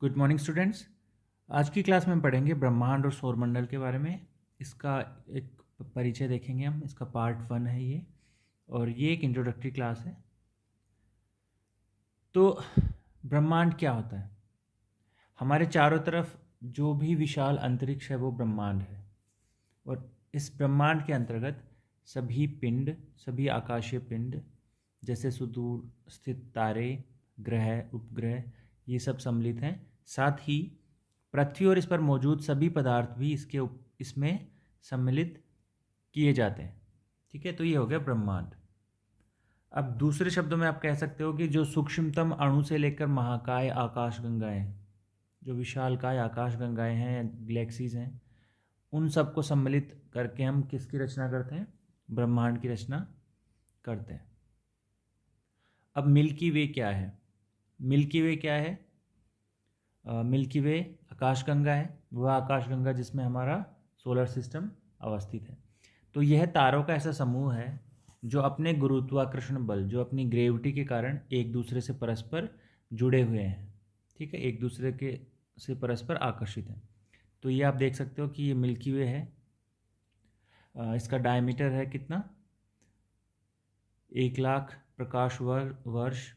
Good morning students. आज की class में हम पढ़ेंगे ब्रह्मांड और सौरमंडल के बारे में। इसका एक परिचय देखेंगे हम। इसका पार्ट 1 है ये, और ये एक इंट्रोडक्टरी क्लास है। तो ब्रह्मांड क्या होता है? हमारे चारों तरफ जो भी विशाल अंतरिक्ष है वो ब्रह्मांड है, और इस ब्रह्मांड के अंतर्गत सभी पिंड, सभी आकाशीय पिंड, जैसे सुदूर स्थित तारे, ग्रह, उपग्रह, ये सब सम्मिलित हैं। साथ ही पृथ्वी और इस पर मौजूद सभी पदार्थ भी इसमें सम्मिलित किए जाते हैं। ठीक है, तो ये हो गया ब्रह्मांड। अब दूसरे शब्दों में आप कह सकते हो कि जो सूक्ष्मतम अणु से लेकर महाकाय आकाशगंगाएं, जो विशालकाय आकाशगंगाएं हैं, गैलेक्सीज हैं, उन सबको सम्मिलित करके हम किसकी रचना करते हैं? ब्रह्मांड की रचना करते हैं। अब मिल्की वे क्या है? मिल्की वे क्या है? मिल्की वे आकाशगंगा है, वह आकाशगंगा जिसमें हमारा सोलर सिस्टम अवस्थित है। तो यह तारों का ऐसा समूह है जो अपने गुरुत्वाकर्षण बल, जो अपनी ग्रेविटी के कारण एक दूसरे से परस्पर जुड़े हुए हैं। ठीक है, एक दूसरे के से परस्पर आकर्षित हैं। तो ये आप देख सकते हो कि ये मिल्की वे है। इसका डायमीटर है कितना? 1,00,000 प्रकाश वर्ष।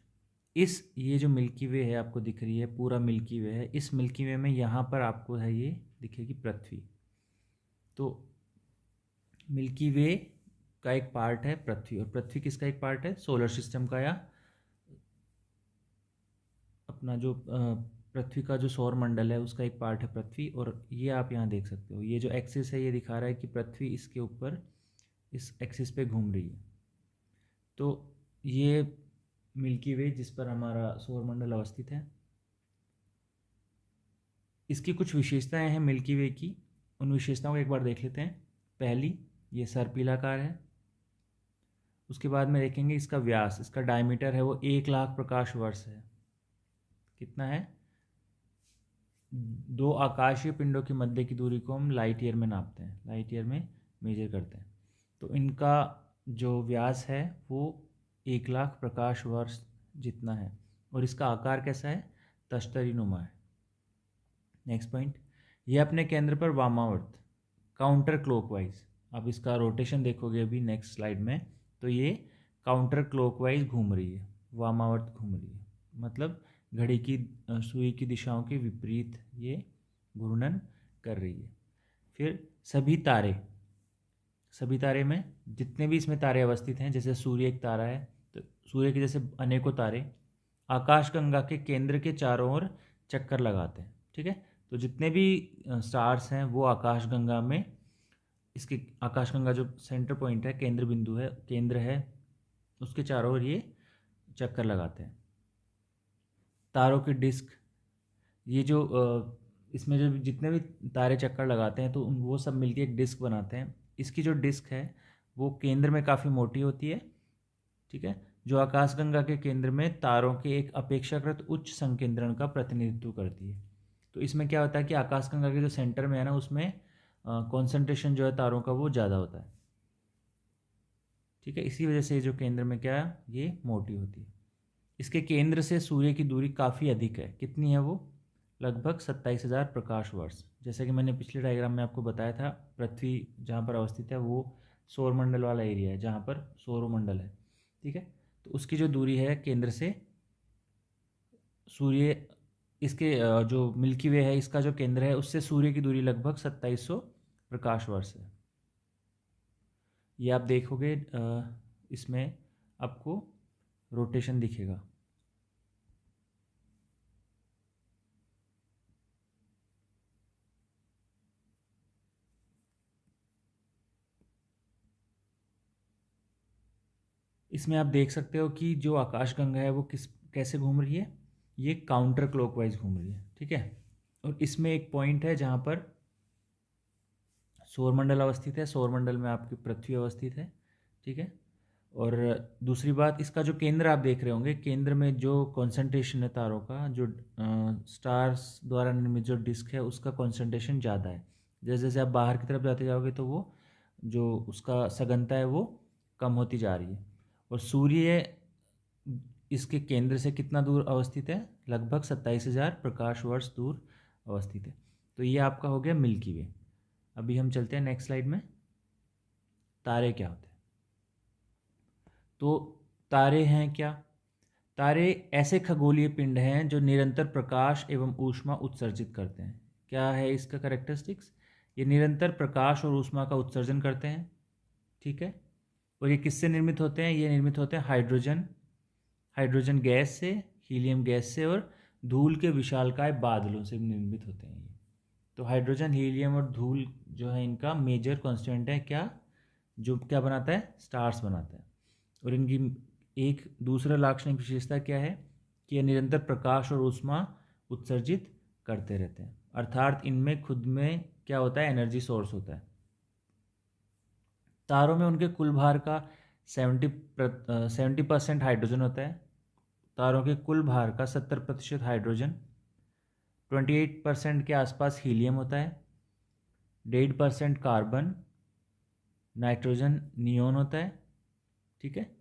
ये जो मिल्की वे है आपको दिख रही है, पूरा मिल्की वे है। इस मिल्की वे में यहाँ पर आपको है ये दिखेगी पृथ्वी। तो मिल्की वे का एक पार्ट है पृथ्वी, और पृथ्वी किसका एक पार्ट है? सोलर सिस्टम का, या अपना जो पृथ्वी का जो सौर मंडल है उसका एक पार्ट है पृथ्वी। और ये आप यहाँ देख सकते हो, ये जो एक्सिस है ये दिखा रहा है कि पृथ्वी इसके ऊपर इस एक्सिस पे घूम रही है। तो ये मिल्की वे जिस पर हमारा सौर मंडल अवस्थित है, इसकी कुछ विशेषताएं हैं मिल्की वे की। उन विशेषताओं को एक बार देख लेते हैं। पहली, ये सर्पिलाकार है। उसके बाद में देखेंगे इसका व्यास, इसका डायमीटर है वो 1,00,000 प्रकाश वर्ष है। कितना है? 2 आकाशीय पिंडों की मध्य की दूरी को हम लाइट ईयर में नापते हैं, लाइट ईयर में मेजर करते हैं। तो इनका जो व्यास है वो 1,00,000 प्रकाश वर्ष जितना है, और इसका आकार कैसा है? तश्तरी नुमा है। नेक्स्ट पॉइंट, ये अपने केंद्र पर वामावर्त, काउंटर क्लॉकवाइज, अब इसका रोटेशन देखोगे अभी नेक्स्ट स्लाइड में, तो ये काउंटर क्लॉकवाइज घूम रही है, वामावर्त घूम रही है, मतलब घड़ी की सुई की दिशाओं के विपरीत ये घूर्णन कर रही है। फिर सभी तारे में जितने भी इसमें तारे अवस्थित हैं, जैसे सूर्य एक तारा है, तो सूर्य के जैसे अनेकों तारे आकाशगंगा के केंद्र के चारों ओर चक्कर लगाते हैं। ठीक है, तो जितने भी स्टार्स हैं वो आकाशगंगा में, इसके आकाशगंगा जो सेंटर पॉइंट है, केंद्र बिंदु है, केंद्र है, उसके चारों ओर ये चक्कर लगाते हैं। तारों की डिस्क, ये जो इसमें जो जितने भी तारे चक्कर लगाते हैं तो वो सब मिलकर एक डिस्क बनाते हैं। इसकी जो डिस्क है वो केंद्र में काफ़ी मोटी होती है। ठीक है, जो आकाशगंगा के केंद्र में तारों के एक अपेक्षाकृत उच्च संकेंद्रण का प्रतिनिधित्व करती है। तो इसमें क्या होता है कि आकाशगंगा के जो सेंटर में है ना, उसमें कॉन्सेंट्रेशन जो है तारों का वो ज़्यादा होता है। ठीक है, इसी वजह से जो केंद्र में क्या है, ये मोटी होती है। इसके केंद्र से सूर्य की दूरी काफ़ी अधिक है। कितनी है वो? लगभग 27,000 प्रकाश वर्ष। जैसा कि मैंने पिछले डायग्राम में आपको बताया था, पृथ्वी जहाँ पर अवस्थित है वो सौरमंडल वाला एरिया है, जहाँ पर सौरमंडल है। ठीक है, तो उसकी जो दूरी है केंद्र से सूर्य, इसके जो मिल्की वे है इसका जो केंद्र है उससे सूर्य की दूरी लगभग 2700 प्रकाश वर्ष है। ये आप देखोगे इसमें आपको रोटेशन दिखेगा। इसमें आप देख सकते हो कि जो आकाशगंगा है वो कैसे घूम रही है? ये काउंटर क्लॉकवाइज घूम रही है। ठीक है, और इसमें एक पॉइंट है जहाँ पर सौरमंडल अवस्थित है, सौरमंडल में आपकी पृथ्वी अवस्थित है। ठीक है, और दूसरी बात, इसका जो केंद्र आप देख रहे होंगे, केंद्र में जो कॉन्सेंट्रेशन है तारों का, जो स्टार्स द्वारा निर्मित जो डिस्क है उसका कॉन्सेंट्रेशन ज़्यादा है। जैसे जैसे आप बाहर की तरफ जाते जाओगे तो वो जो उसका सघनता है वो कम होती जा रही है। और सूर्य इसके केंद्र से कितना दूर अवस्थित है? लगभग 27,000 प्रकाश वर्ष दूर अवस्थित है। तो ये आपका हो गया मिल्की वे। अभी हम चलते हैं नेक्स्ट स्लाइड में। तारे क्या होते हैं? तो तारे हैं क्या? तारे ऐसे खगोलीय पिंड हैं जो निरंतर प्रकाश एवं ऊष्मा उत्सर्जित करते हैं। क्या है इसका कैरेक्टरिस्टिक्स? ये निरंतर प्रकाश और ऊष्मा का उत्सर्जन करते हैं, ठीक है। और ये किससे निर्मित होते हैं? ये निर्मित होते हैं हाइड्रोजन गैस से, हीलियम गैस से और धूल के विशालकाय बादलों से निर्मित होते हैं ये। तो हाइड्रोजन, हीलियम और धूल जो है इनका मेजर कॉन्स्टिट्यूएंट है क्या? जो क्या बनाता है? स्टार्स बनाता है। और इनकी एक दूसरा लाक्षणिक विशेषता क्या है कि ये निरंतर प्रकाश और ऊष्मा उत्सर्जित करते रहते हैं, अर्थात इनमें खुद में क्या होता है? एनर्जी सोर्स होता है। तारों में उनके कुल भार का 70% हाइड्रोजन होता है। तारों के कुल भार का 70% हाइड्रोजन, 28% के आसपास हीलियम होता है, 1.5% कार्बन, नाइट्रोजन, नियोन होता है, ठीक है।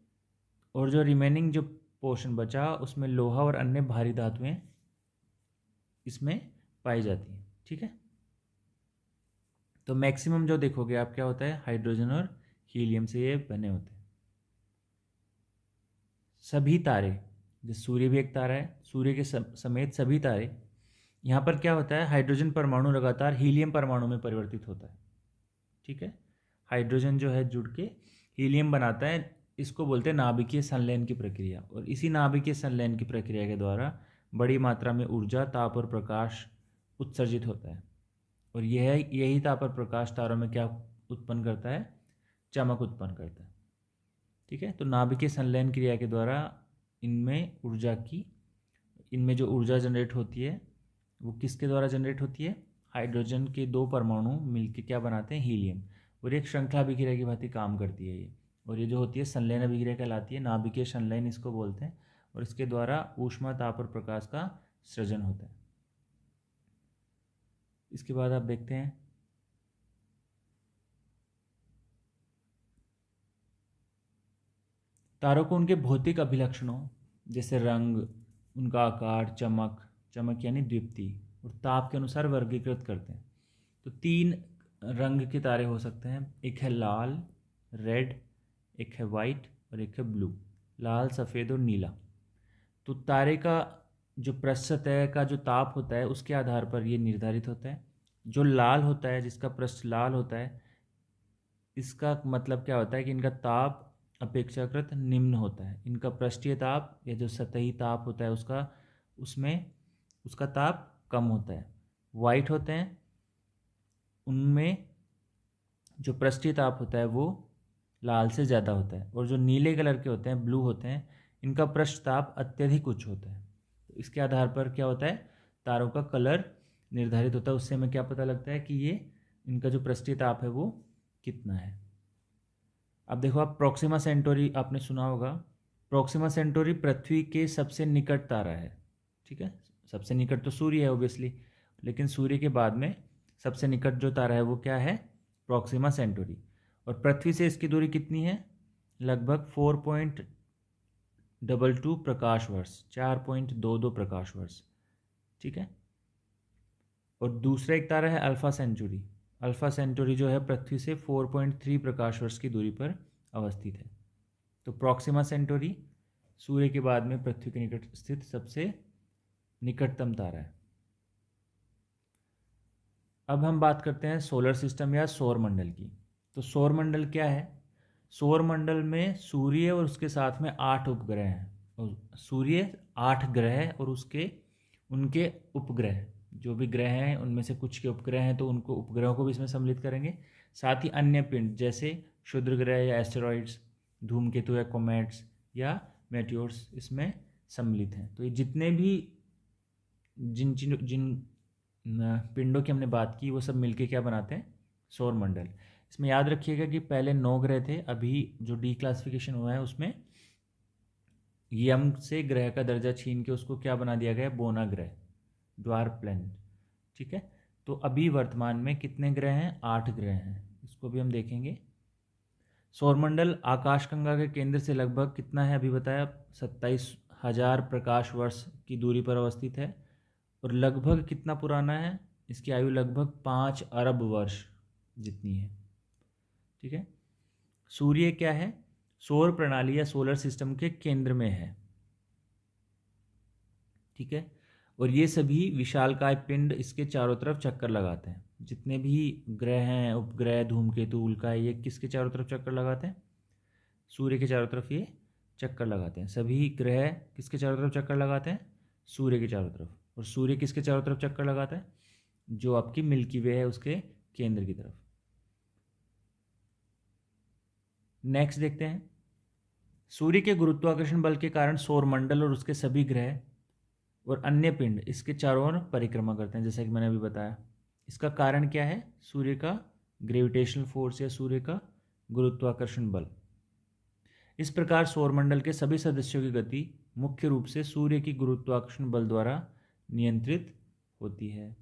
और जो रिमेनिंग जो पोर्शन बचा उसमें लोहा और अन्य भारी धातुएं इसमें पाई जाती हैं, ठीक है। तो मैक्सिमम जो देखोगे आप क्या होता है? हाइड्रोजन और हीलियम से ये बने होते हैं। सभी तारे, जैसे सूर्य भी एक तारा है, सूर्य के समेत सभी तारे, यहाँ पर क्या होता है? हाइड्रोजन परमाणु लगातार हीलियम परमाणु में परिवर्तित होता है, ठीक है। हाइड्रोजन जो है जुड़ के हीलियम बनाता है, इसको बोलते हैं नाभिकीय संलयन की प्रक्रिया। और इसी नाभिकीय संलयन की प्रक्रिया के द्वारा बड़ी मात्रा में ऊर्जा, ताप और प्रकाश उत्सर्जित होता है। और यही ताप और प्रकाश तारों में क्या उत्पन्न करता है? चमक उत्पन्न करता है, ठीक है। तो नाभिकीय संलयन क्रिया के द्वारा इनमें जो ऊर्जा जनरेट होती है वो किसके द्वारा जनरेट होती है? हाइड्रोजन के 2 परमाणु मिलकर क्या बनाते हैं? हीलियम। और एक श्रृंखला अभिक्रिया की भांति काम करती है ये। और ये जो होती है संलयन अभिक्रिया कहलाती है, नाभिकीय संलयन इसको बोलते हैं। और इसके द्वारा ऊष्मा, ताप और प्रकाश का सृजन होता है। इसके बाद आप देखते हैं तारों को उनके भौतिक अभिलक्षणों जैसे रंग, उनका आकार, चमक यानी दीप्ति और ताप के अनुसार वर्गीकृत करते हैं। तो 3 रंग के तारे हो सकते हैं, एक है लाल, रेड, एक है वाइट और एक है ब्लू। लाल, सफ़ेद और नीला। तो तारे का जो पृष्ठ सतह का जो ताप होता है उसके आधार पर ये निर्धारित होता है। जो लाल होता है, जिसका पृष्ठ लाल होता है, इसका मतलब क्या होता है कि इनका ताप अपेक्षाकृत निम्न होता है। इनका पृष्ठीय ताप या जो सतही ताप होता है उसका ताप कम होता है। वाइट होते हैं, उनमें जो पृष्ठीय ताप होता है वो लाल से ज़्यादा होता है। और जो नीले कलर के होते हैं, ब्लू होते हैं, इनका पृष्ठ ताप अत्यधिक उच्च होता है। तो इसके आधार पर क्या होता है? तारों का कलर निर्धारित होता है। उससे हमें क्या पता लगता है कि ये इनका जो पृष्ठीय ताप है वो कितना है। अब देखो आप, प्रोक्सिमा सेंटोरी आपने सुना होगा। प्रोक्सिमा सेंटोरी पृथ्वी के सबसे निकट तारा है, ठीक है। सबसे निकट तो सूर्य है ओबियसली, लेकिन सूर्य के बाद में सबसे निकट जो तारा है वो क्या है? Proxima Centauri. और पृथ्वी से इसकी दूरी कितनी है? लगभग 4.22 प्रकाश वर्ष, 4.22 प्रकाश वर्ष, ठीक है। और दूसरा एक तारा है अल्फा सेंचुरी। अल्फा सेंचुरी जो है पृथ्वी से 4.3 प्रकाश वर्ष की दूरी पर अवस्थित है। तो प्रोक्सिमा सेंटोरी सूर्य के बाद में पृथ्वी के निकट स्थित सबसे निकटतम तारा है। अब हम बात करते हैं सोलर सिस्टम या सौर मंडल की। तो सौर मंडल क्या है? सौर मंडल में सूर्य और उसके साथ में 8 उपग्रह हैं। और सूर्य 8 ग्रह और उनके उपग्रह, जो भी ग्रह हैं उनमें से कुछ के उपग्रह हैं तो उनको उपग्रहों को भी इसमें सम्मिलित करेंगे। साथ ही अन्य पिंड जैसे क्षुद्र ग्रह या एस्टेरॉइड्स, धूमकेतु या कॉमेट्स या मेटियोर्स इसमें सम्मिलित हैं। तो ये जितने भी जिन पिंडों की हमने बात की वो सब मिलके क्या बनाते हैं? सौर मंडल। इसमें याद रखिएगा कि पहले 9 ग्रह थे, अभी जो डीक्लासिफिकेशन हुआ है उसमें यम से ग्रह का दर्जा छीन के उसको क्या बना दिया गया? बोना ग्रह, ड्वार्फ प्लैनेट, ठीक है। तो अभी वर्तमान में कितने ग्रह हैं? 8 ग्रह हैं। इसको भी हम देखेंगे। सौरमंडल आकाशगंगा के केंद्र से लगभग कितना है? अभी बताया 1000 प्रकाश वर्ष की दूरी पर अवस्थित है और लगभग कितना पुराना है, इसकी आयु लगभग 5 अरब वर्ष जितनी है। ठीक है, सूर्य क्या है, सौर प्रणाली या सोलर सिस्टम के केंद्र में है। ठीक है, और ये सभी विशालकाय पिंड इसके चारों तरफ चक्कर लगाते हैं। जितने भी ग्रह हैं, उपग्रह, धूमकेतु, उल्काएं, ये किसके चारों तरफ चक्कर लगाते हैं, सूर्य के चारों तरफ ये चक्कर लगाते हैं। सभी ग्रह किसके चारों तरफ चक्कर लगाते हैं, सूर्य के चारों तरफ। और सूर्य किसके चारों तरफ चक्कर लगाता है, जो आपकी मिल्की वे है उसके केंद्र की तरफ। नेक्स्ट देखते हैं, सूर्य के गुरुत्वाकर्षण बल के कारण सौरमंडल और उसके सभी ग्रह और अन्य पिंड इसके चारों ओर परिक्रमा करते हैं, जैसा कि मैंने अभी बताया। इसका कारण क्या है, सूर्य का ग्रेविटेशनल फोर्स या सूर्य का गुरुत्वाकर्षण बल। इस प्रकार सौरमंडल के सभी सदस्यों की गति मुख्य रूप से सूर्य की गुरुत्वाकर्षण बल द्वारा नियंत्रित होती है।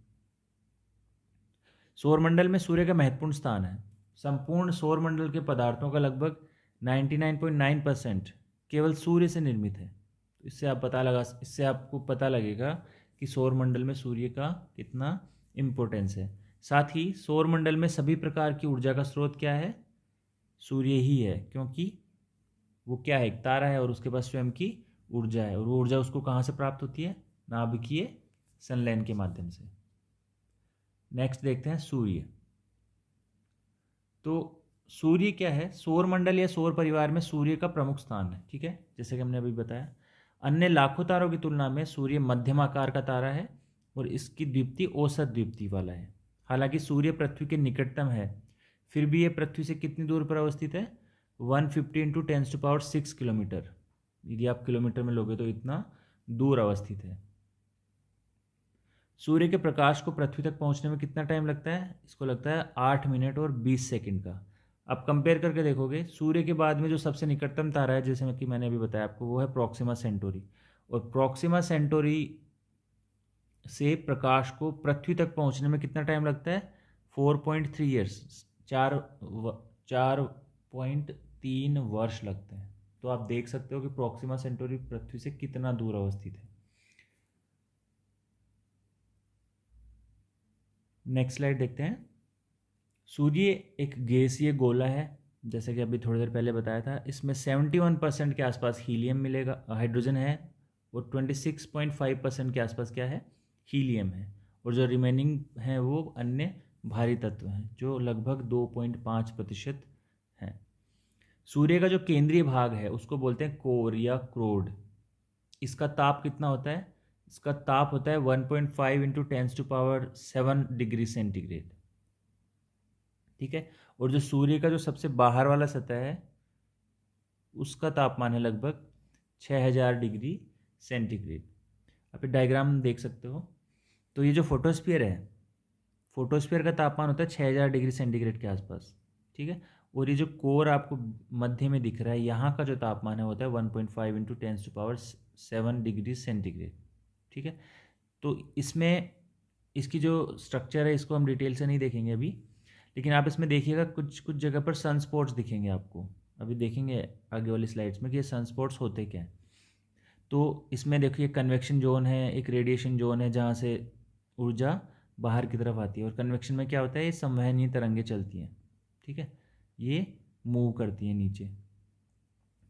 सौरमंडल में सूर्य का महत्वपूर्ण स्थान है। संपूर्ण सौरमंडल के पदार्थों का लगभग 99.9% केवल सूर्य से निर्मित है। इससे आपको पता लगेगा कि सौरमंडल में सूर्य का कितना इम्पोर्टेंस है। साथ ही सौरमंडल में सभी प्रकार की ऊर्जा का स्रोत क्या है, सूर्य ही है, क्योंकि वो क्या है, एक तारा है और उसके पास स्वयं की ऊर्जा है। और वो ऊर्जा उसको कहाँ से प्राप्त होती है, नाभिकीय संलयन के माध्यम से। नेक्स्ट देखते हैं सूर्य। तो सूर्य क्या है, सौरमंडल या सौर परिवार में सूर्य का प्रमुख स्थान है। ठीक है, जैसे कि हमने अभी बताया। अन्य लाखों तारों की तुलना में सूर्य मध्यम आकार का तारा है और इसकी द्युति औसत द्युति वाला है। हालांकि सूर्य पृथ्वी के निकटतम है, फिर भी यह पृथ्वी से कितनी दूर पर अवस्थित है, 150 × 10⁶ किलोमीटर। यदि आप किलोमीटर में लोगे तो इतना दूर अवस्थित है। सूर्य के प्रकाश को पृथ्वी तक पहुंचने में कितना टाइम लगता है, इसको लगता है 8 मिनट और 20 सेकंड का। आप कंपेयर करके देखोगे, सूर्य के बाद में जो सबसे निकटतम तारा है, जैसे कि मैंने अभी बताया आपको, वो है प्रोक्सिमा सेंटोरी। और प्रोक्सिमा सेंटोरी से प्रकाश को पृथ्वी तक पहुंचने में कितना टाइम लगता है, 4.3 ईयर्स, 4.3 वर्ष लगते हैं। तो आप देख सकते हो कि प्रोक्सिमा सेंटोरी पृथ्वी से कितना दूर अवस्थित है। नेक्स्ट स्लाइड देखते हैं। सूर्य एक गैसीय गोला है, जैसे कि अभी थोड़ी देर पहले बताया था। इसमें 71% के आसपास हीलियम मिलेगा, हाइड्रोजन है, और 26.5% के आसपास क्या है, हीलियम है। और जो रिमेनिंग है वो अन्य भारी तत्व हैं, जो लगभग 2.5% हैं। सूर्य का जो केंद्रीय भाग है उसको बोलते हैं कोर या क्रोड। इसका ताप कितना होता है, इसका ताप होता है 1.5 × 10⁷ डिग्री सेंटीग्रेड। ठीक है, और जो सूर्य का जो सबसे बाहर वाला सतह है उसका तापमान है लगभग 6000 डिग्री सेंटीग्रेड। आप ये डायग्राम देख सकते हो। तो ये जो फोटोस्फीयर है, फोटोस्फीयर का तापमान होता है 6000 डिग्री सेंटीग्रेड के आसपास। ठीक है, और ये जो कोर आपको मध्य में दिख रहा है, यहाँ का जो तापमान है होता है 1.5 × 10⁷ डिग्री सेंटीग्रेड। ठीक है, तो इसमें इसकी जो स्ट्रक्चर है इसको हम डिटेल से नहीं देखेंगे अभी, लेकिन आप इसमें देखिएगा कुछ कुछ जगह पर सनस्पॉट्स दिखेंगे आपको। अभी देखेंगे आगे वाली स्लाइड्स में कि ये सनस्पॉट्स होते क्या हैं। तो इसमें देखिए कन्वेक्शन जोन है, एक रेडिएशन जोन है जहाँ से ऊर्जा बाहर की तरफ आती है। और कन्वेक्शन में क्या होता है, ये संवहनीय तरंगें चलती हैं। ठीक है, ये मूव करती हैं नीचे।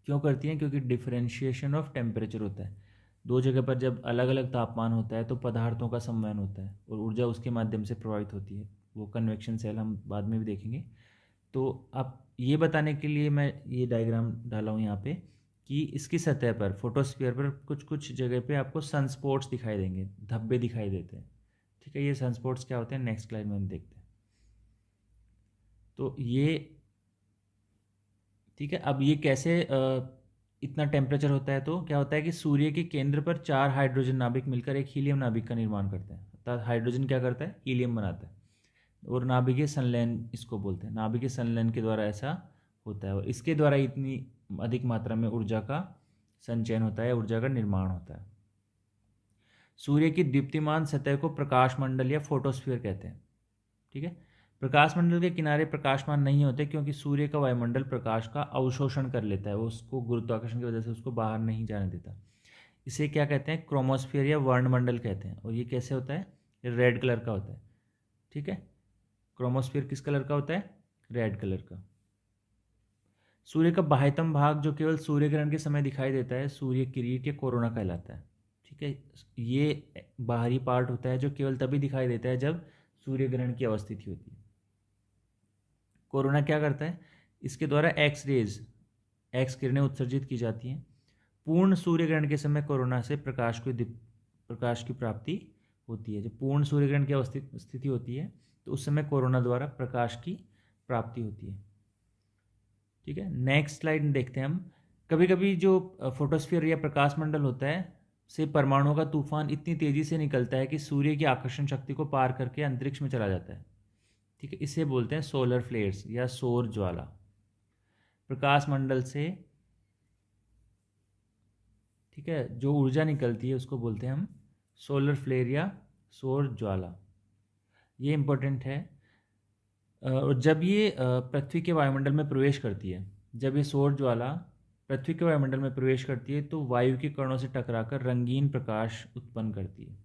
क्यों करती हैं, क्योंकि डिफरेंशिएशन ऑफ टेम्परेचर होता है। दो जगह पर जब अलग अलग तापमान होता है तो पदार्थों का संवहन होता है और ऊर्जा उसके माध्यम से प्रभावित होती है। वो कन्वेक्शन सेल हम बाद में भी देखेंगे। तो अब ये बताने के लिए मैं ये डायग्राम डाला हूँ यहाँ पे कि इसकी सतह पर, फोटोस्फीयर पर कुछ कुछ जगह पे आपको सनस्पॉट्स दिखाई देंगे, धब्बे दिखाई देते हैं। ठीक है, ये सनस्पॉट्स क्या होते हैं नेक्स्ट स्लाइड में हम देखते हैं। तो ये ठीक है, अब ये कैसे इतना टेम्परेचर होता है, तो क्या होता है कि सूर्य के केंद्र पर 4 हाइड्रोजन नाभिक मिलकर एक हीलियम नाभिक का निर्माण करते हैं। अर्थात हाइड्रोजन क्या करता है, हीलियम बनाता है, और नाभिकीय संलयन इसको बोलते हैं। नाभिकीय संलयन के द्वारा ऐसा होता है और इसके द्वारा इतनी अधिक मात्रा में ऊर्जा का संचयन होता है, ऊर्जा का निर्माण होता है। सूर्य की दीप्तिमान सतह को प्रकाश मंडल या फोटोस्फीयर कहते हैं। ठीक है, प्रकाश मंडल के किनारे प्रकाशमान नहीं होते क्योंकि सूर्य का वायुमंडल प्रकाश का अवशोषण कर लेता है, वो उसको गुरुत्वाकर्षण की वजह से उसको बाहर नहीं जाने देता। इसे क्या कहते हैं, क्रोमोस्फीयर या वर्णमंडल कहते हैं। और ये कैसे होता है, ये रेड कलर का होता है। ठीक है, क्रोमोस्फीयर किस कलर का होता है, रेड कलर का। सूर्य का बाह्यतम भाग जो केवल सूर्य ग्रहण के समय दिखाई देता है, सूर्य किरीट या कोरोना कहलाता है। ठीक है, ये बाहरी पार्ट होता है जो केवल तभी दिखाई देता है जब सूर्य ग्रहण की अवस्थिति होती है। कोरोना क्या करता है, इसके द्वारा एक्स किरणें उत्सर्जित की जाती हैं। पूर्ण सूर्य ग्रहण के समय कोरोना से प्रकाश की प्राप्ति होती है। जब पूर्ण सूर्य ग्रहण की स्थिति होती है तो उस समय कोरोना द्वारा प्रकाश की प्राप्ति होती है। ठीक है, नेक्स्ट स्लाइड देखते हैं हम। कभी कभी जो फोटोस्फीयर या प्रकाश मंडल होता है से परमाणुओं का तूफान इतनी तेजी से निकलता है कि सूर्य की आकर्षण शक्ति को पार करके अंतरिक्ष में चला जाता है। ठीक है, इसे बोलते हैं सोलर फ्लेयर्स या सौर ज्वाला। प्रकाश मंडल से, ठीक है, जो ऊर्जा निकलती है उसको बोलते हैं हम सोलर फ्लेयर या सौर ज्वाला। ये इंपॉर्टेंट है। और जब ये पृथ्वी के वायुमंडल में प्रवेश करती है, जब ये सौर ज्वाला पृथ्वी के वायुमंडल में प्रवेश करती है तो वायु के कणों से टकराकर रंगीन प्रकाश उत्पन्न करती है।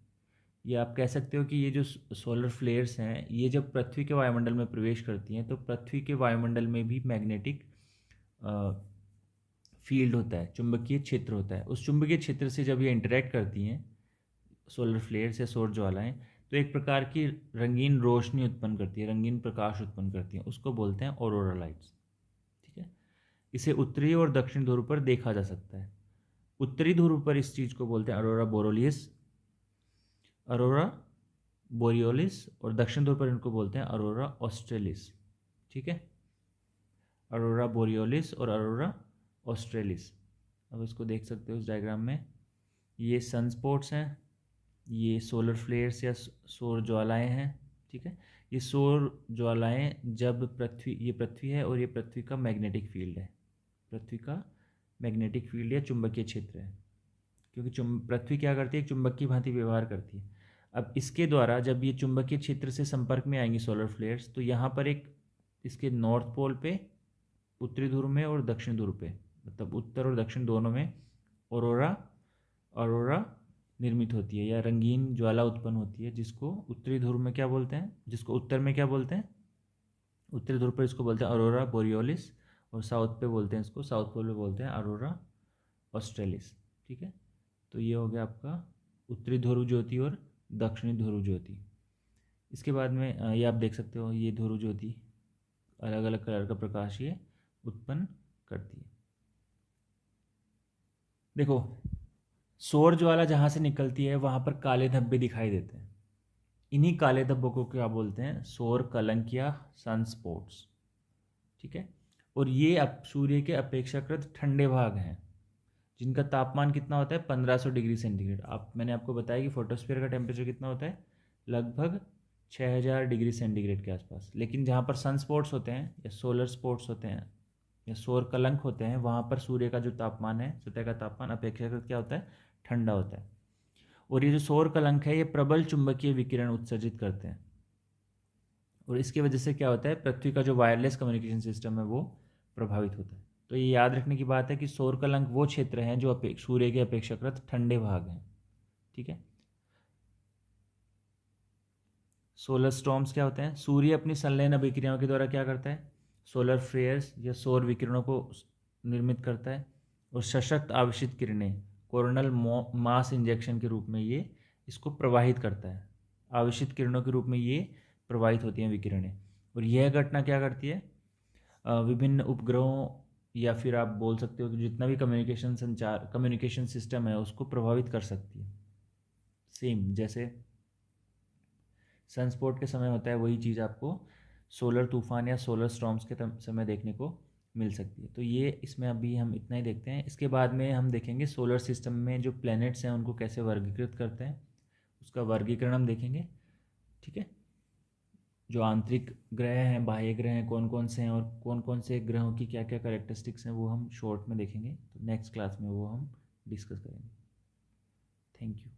ये आप कह सकते हो कि ये जो सोलर फ्लेयर्स हैं, ये जब पृथ्वी के वायुमंडल में प्रवेश करती हैं तो पृथ्वी के वायुमंडल में भी मैग्नेटिक फील्ड होता है, चुंबकीय क्षेत्र होता है। उस चुंबकीय क्षेत्र से जब ये इंटरेक्ट करती हैं सोलर फ्लेयर्स या सौर ज्वालाएं, तो एक प्रकार की रंगीन रोशनी उत्पन्न करती है, रंगीन प्रकाश उत्पन्न करती है। उसको बोलते हैं ऑरोरा लाइट्स। ठीक है, इसे उत्तरी और दक्षिण ध्रुव पर देखा जा सकता है। उत्तरी ध्रुव पर इस चीज़ को बोलते हैं अरोरा बोरियोलिस, और दक्षिण ध्रुव पर इनको बोलते हैं अरोरा ऑस्ट्रेलिस। ठीक है, अरोरा बोरियोलिस और अरोरा ऑस्ट्रेलिस। अब इसको देख सकते हो इस डायग्राम में, ये सनस्पॉट्स हैं, ये सोलर फ्लेयर्स या सौर ज्वालाएं हैं। ठीक है, ये सौर ज्वालाएं जब ये पृथ्वी है और ये पृथ्वी का मैग्नेटिक फील्ड है, पृथ्वी का मैग्नेटिक फील्ड या चुंबकीय क्षेत्र है। क्योंकि पृथ्वी क्या करती है, एक चुंबक की भांति व्यवहार करती है। अब इसके द्वारा जब ये चुंबकीय क्षेत्र से संपर्क में आएंगी सोलर फ्लेयर्स, तो यहाँ पर एक इसके नॉर्थ पोल पे, उत्तरी ध्रुव में और दक्षिण ध्रुव पे, मतलब उत्तर और दक्षिण दोनों में ऑरोरा निर्मित होती है या रंगीन ज्वाला उत्पन्न होती है, जिसको उत्तरी ध्रुव में क्या बोलते हैं, जिसको उत्तर में क्या बोलते हैं, उत्तरी ध्रुव पर इसको बोलते हैं अरोरा बोरियोलिस, और साउथ पे बोलते हैं इसको, साउथ पोल पे बोलते हैं अरोरा ऑस्ट्रेलिस। ठीक है, तो ये हो गया आपका उत्तरी ध्रुव ज्योति और दक्षिणी ध्रुव ज्योति। इसके बाद में ये आप देख सकते हो, ये ध्रुव ज्योति अलग अलग कलर का प्रकाश ये उत्पन्न करती है। देखो, सौर ज्वाला जहाँ से निकलती है वहाँ पर काले धब्बे दिखाई देते हैं। इन्हीं काले धब्बों को क्या बोलते हैं, सौर कलंक या सनस्पॉट्स। ठीक है, और ये अब सूर्य के अपेक्षाकृत ठंडे भाग हैं, जिनका तापमान कितना होता है, 1500 डिग्री सेंटीग्रेड। मैंने आपको बताया कि फोटोस्फीयर का टेम्परेचर कितना होता है, लगभग 6000 डिग्री सेंटीग्रेड के आसपास। लेकिन जहाँ पर सन स्पॉट्स होते हैं या सोलर स्पॉट्स होते हैं या सौर कलंक होते हैं, वहाँ पर सूर्य का जो तापमान है, सतह का तापमान अपेक्षाकृत क्या होता है, ठंडा होता है। और ये जो सौर कलंक है, ये प्रबल चुंबकीय विकिरण उत्सर्जित करते हैं, और इसकी वजह से क्या होता है, पृथ्वी का जो वायरलेस कम्युनिकेशन सिस्टम है वो प्रभावित होता है। तो ये याद रखने की बात है कि सौर कलंक वो क्षेत्र हैं जो सूर्य के अपेक्षाकृत ठंडे भाग हैं। ठीक है, सोलर स्टॉर्म्स क्या होते हैं, सूर्य अपनी संलयन अभिक्रियाओं के द्वारा क्या करता है, सोलर फ्लेयर्स या सौर विकिरणों को निर्मित करता है, और सशक्त आवेशित किरणें कोरोनल मास इंजेक्शन के रूप में ये इसको प्रवाहित करता है। आवेशित किरणों के रूप में ये प्रवाहित होती हैं विकिरणें, और यह घटना क्या करती है, विभिन्न उपग्रहों या फिर आप बोल सकते हो कि जितना भी कम्युनिकेशन सिस्टम है उसको प्रभावित कर सकती है। सेम जैसे सनस्पॉट के समय होता है, वही चीज़ आपको सोलर तूफान या सोलर स्टॉर्म्स के समय देखने को मिल सकती है। तो ये इसमें अभी हम इतना ही देखते हैं। इसके बाद में हम देखेंगे सोलर सिस्टम में जो प्लैनेट्स हैं उनको कैसे वर्गीकृत करते हैं, उसका वर्गीकरण हम देखेंगे। ठीक है, जो आंतरिक ग्रह हैं, बाह्य ग्रह हैं, कौन कौन से हैं, और कौन कौन से ग्रहों की क्या क्या कैरेक्टरिस्टिक्स हैं, वो हम शॉर्ट में देखेंगे। तो नेक्स्ट क्लास में वो हम डिस्कस करेंगे। Thank you.